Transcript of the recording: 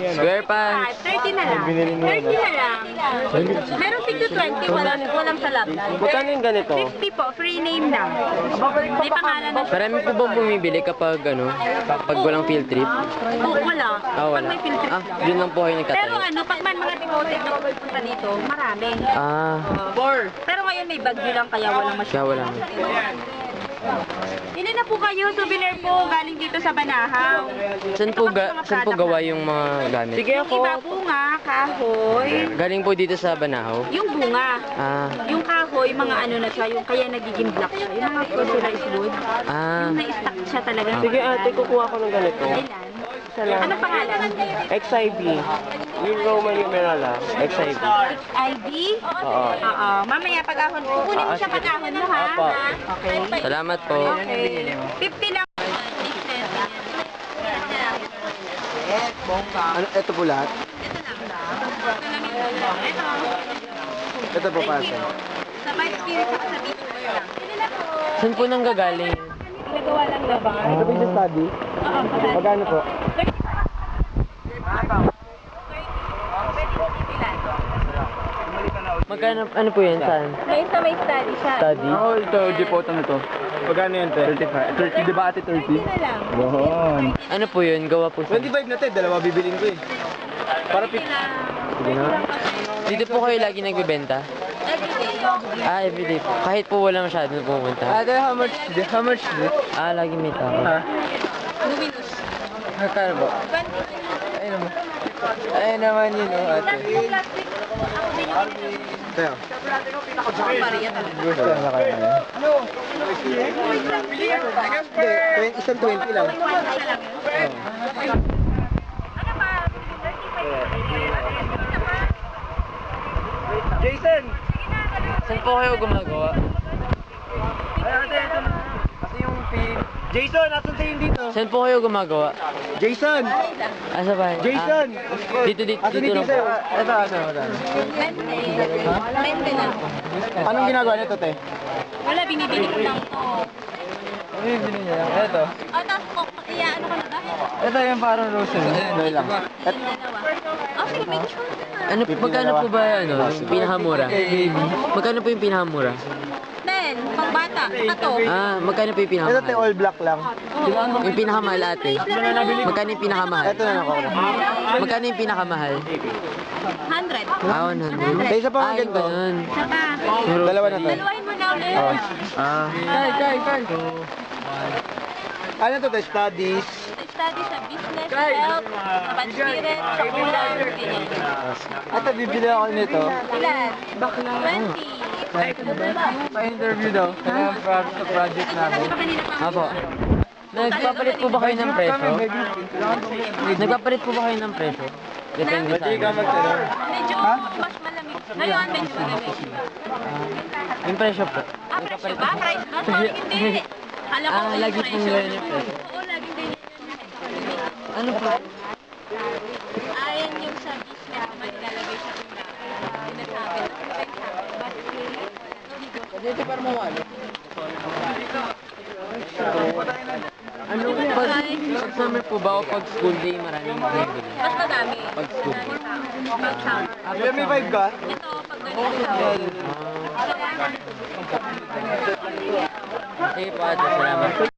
Square pants. 30 na lang. 30 na lang. Meron tigto 20, walang salap. Magkano yung ganito? 50 po, free name lang. May pangalan na siya. Marami po bang bumibili kapag kapag walang field trip? Oh, wala. Ah, Pag wala. may filter. Ah, yun lang po kayo Pero nagtatayo. pag man mga devoted na pupunta dito, marami. Ah, Pero ngayon may bagyo lang kaya walang kaya masyado. wala. Pili na po kayo, souvenir po galing dito sa Banahaw. Saan po gawa yung mga gamit? Sige Yung ako. iba bunga, kahoy, Galing po dito sa Banahaw? yung bunga. Ah, Yung kahoy, mga ano na siya, yung kaya nagiging black siya. Yung mga fossilized wood. ah. Yung na-stack siya talaga. Sige ate, kukuha ko ng ganito. Ilan? Isa lang. Anong pangalan? XIV. Yung Roman numeral ah. XIV. ID? Oo. Oo. Mamaya pag-ahon. Kukunin mo siya pag-ahon mo ha? Apo. Okay. Salamat po. Okay. 50 lang. Ano, ito po lahat? Ito po pa ate. Sa Vice Spirit at sa Beach Boy lang. Saan po nang gagaling? Ginagawa lang laban. Ito po yung study? Oo. Magkano po? Magkano, ano po yan? Saan? May study siya. Study? Ako ito, G-Photo na to. Magkano yan te? 35. 30 di ba ate 30? Na lang. Doon. Ano po yun? Gawa po sa... 25 na te, dalawa bibilin ko eh. Para pit. Sige na. Dito po kayo lagi nagbebenta? Everyday. Ah, everyday po. Kahit po wala masyadong pumunta. Ate, how much? How much? Ah, lagi may tao. Ha? Luminous. Magkano po? 20. Ayun naman. Ayun naman yun oh ate. Yung plastic. Ako din yung pinag-ibig. Tayo. Pariya talaga. Gusto na kayo. Ano? Isang 20 lang. Jason! Saan po kayo gumagawa? Kasi yung pin. Jason, nasan tayo dito? Saan po kayo gumagawa? Jason! Ah, sa bahay. Jason! Ah, dito Asan lang dito po. sa'yo? Ito, asan? Mente lang. Anong ginagawa nito, te? Wala, binibili ko lang to. Ano yung binili niya? Ito. Oh, tapos ko, ano ka na ba? Ito yung parang roses. Ito lang. Dalawa. Oh, sige, may discount na. Ano, magkano po ba yung pinakamura? Magkano po yung pinakamura? 10, pang bata. Ito. Ah, magkano po yung Ito, te, pinakamahal? all black lang. Yung pinakamahal ate. Magkano yung pinakamahal? Ito na ako. Magkano yung pinakamahal? 100. Ah, 100. Te, isa pa Ah, ang yung ganito. ganun. Isa pa. Dalawa na to. Dalawahin mo na ulit. Ah. Kay. Ano to, te? Studies. Study sa business, health, sa bad spirit, sa kulang, ganyan. Ate, bibili ako nito. Ilan? 20. Pa-interview daw. Kaya sa project namin. Apo. Nagpapalit po ba kayo ng presyo? Nagpapalit po ba kayo ng presyo? Depende sa Pwede ka ano. magtanong. Medyo mas malamig. Ngayon, medyo malamig. Yung presyo po. Ah, presyo ba? Price ba? Parang hindi. Alam ko Ah, lagi pong ganyan yung presyo. Oo, laging ganyan. Ano po? Ayan yung sa beach niya, may nilalagay siya kung sinasabi. Dito para mawalo. Ano pag summer po ba o pag school day maraming bumibili? Mas madami. Pag school day. Pag summer. May 5 ka? Ito, pag ganyan. Sige po ate, salamat.